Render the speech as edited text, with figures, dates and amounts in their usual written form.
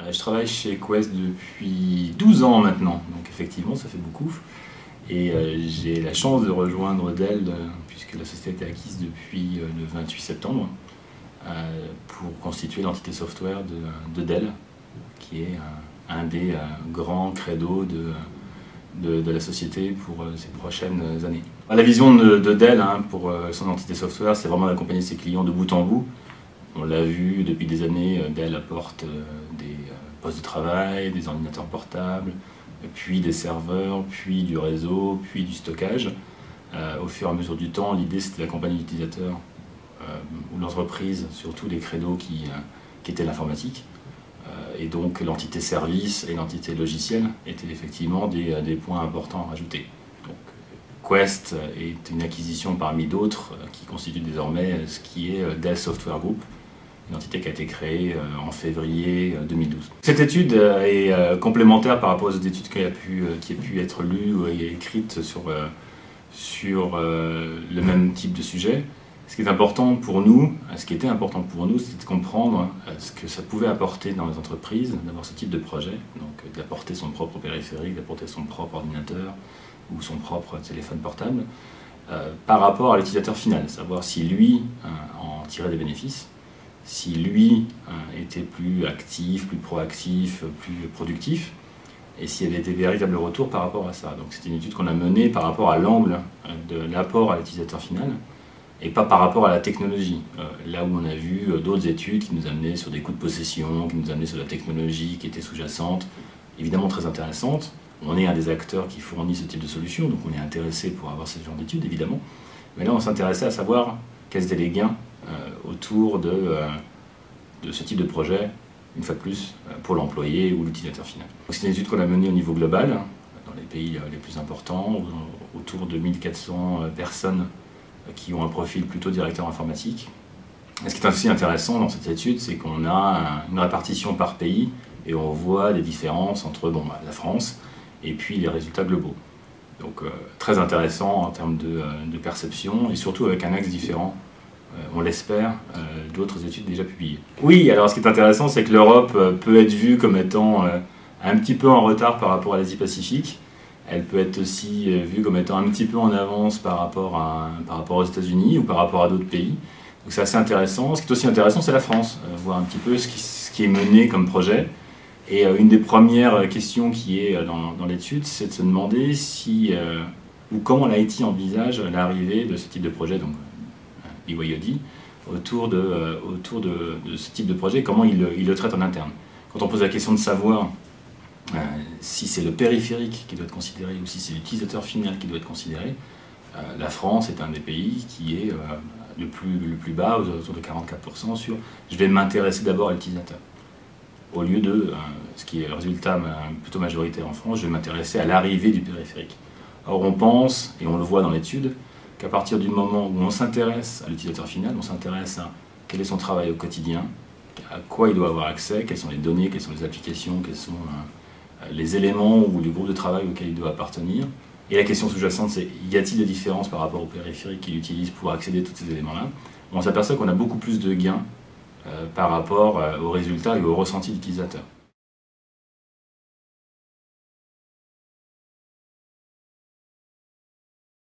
Je travaille chez Quest depuis 12 ans maintenant, donc effectivement ça fait beaucoup. Et j'ai la chance de rejoindre Dell, puisque la société a été acquise depuis le 28 septembre, pour constituer l'entité software de Dell, qui est un des grands credos de la société pour ces prochaines années. La vision de Dell pour son entité software, c'est vraiment d'accompagner ses clients de bout en bout. On l'a vu depuis des années, Dell apporte des postes de travail, des ordinateurs portables, puis des serveurs, puis du réseau, puis du stockage. Au fur et à mesure du temps, l'idée c'était d'accompagner l'utilisateur ou l'entreprise sur tous les credos qui étaient l'informatique. Et donc l'entité service et l'entité logiciel étaient effectivement des points importants à rajouter. Donc, Quest est une acquisition parmi d'autres qui constitue désormais ce qui est Dell Software Group, une entité qui a été créée en février 2012. Cette étude est complémentaire par rapport aux autres études qui a pu être lues ou écrites sur le même type de sujet. Ce qui était important pour nous, c'était de comprendre ce que ça pouvait apporter dans les entreprises, d'avoir ce type de projet, donc d'apporter son propre périphérique, d'apporter son propre ordinateur ou son propre téléphone portable, par rapport à l'utilisateur final, savoir si lui en tirait des bénéfices, si lui était plus actif, plus proactif, plus productif, et s'il y avait des véritables retours par rapport à ça. Donc c'est une étude qu'on a menée par rapport à l'angle de l'apport à l'utilisateur final, et pas par rapport à la technologie. Là où on a vu d'autres études qui nous amenaient sur des coûts de possession, qui nous amenaient sur la technologie qui était sous-jacente, évidemment très intéressante. On est un des acteurs qui fournit ce type de solution, donc on est intéressé pour avoir ce genre d'études, évidemment. Mais là, on s'intéressait à savoir quels étaient les gains autour de ce type de projet, une fois de plus, pour l'employé ou l'utilisateur final. C'est une étude qu'on a menée au niveau global, dans les pays les plus importants, autour de 1400 personnes qui ont un profil plutôt directeur informatique. Et ce qui est aussi intéressant dans cette étude, c'est qu'on a une répartition par pays et on voit des différences entre la France et puis les résultats globaux. Donc très intéressant en termes de perception et surtout avec un axe différent, on l'espère, d'autres études déjà publiées. Oui, alors ce qui est intéressant, c'est que l'Europe peut être vue comme étant un petit peu en retard par rapport à l'Asie-Pacifique. Elle peut être aussi vue comme étant un petit peu en avance par rapport aux États-Unis ou par rapport à d'autres pays. Donc c'est assez intéressant. Ce qui est aussi intéressant, c'est la France, voir un petit peu ce qui est mené comme projet. Et une des premières questions qui est dans l'étude, c'est de se demander si ou comment l'IT envisage l'arrivée de ce type de projet, donc BYOD, autour de ce type de projet, comment il le traite en interne. Quand on pose la question de savoir si c'est le périphérique qui doit être considéré ou si c'est l'utilisateur final qui doit être considéré, la France est un des pays qui est le plus bas, autour de 44%, sur « je vais m'intéresser d'abord à l'utilisateur ». Au lieu de, ce qui est le résultat plutôt majoritaire en France, je vais m'intéresser à l'arrivée du périphérique. Or on pense, et on le voit dans l'étude, qu'à partir du moment où on s'intéresse à l'utilisateur final, on s'intéresse à quel est son travail au quotidien, à quoi il doit avoir accès, quelles sont les données, quelles sont les applications, quels sont les éléments ou les groupes de travail auxquels il doit appartenir. Et la question sous-jacente, c'est y a-t-il des différences par rapport au périphérique qu'il utilise pour accéder à tous ces éléments-là? On s'aperçoit qu'on a beaucoup plus de gains par rapport aux résultats et aux ressentis de l'utilisateur.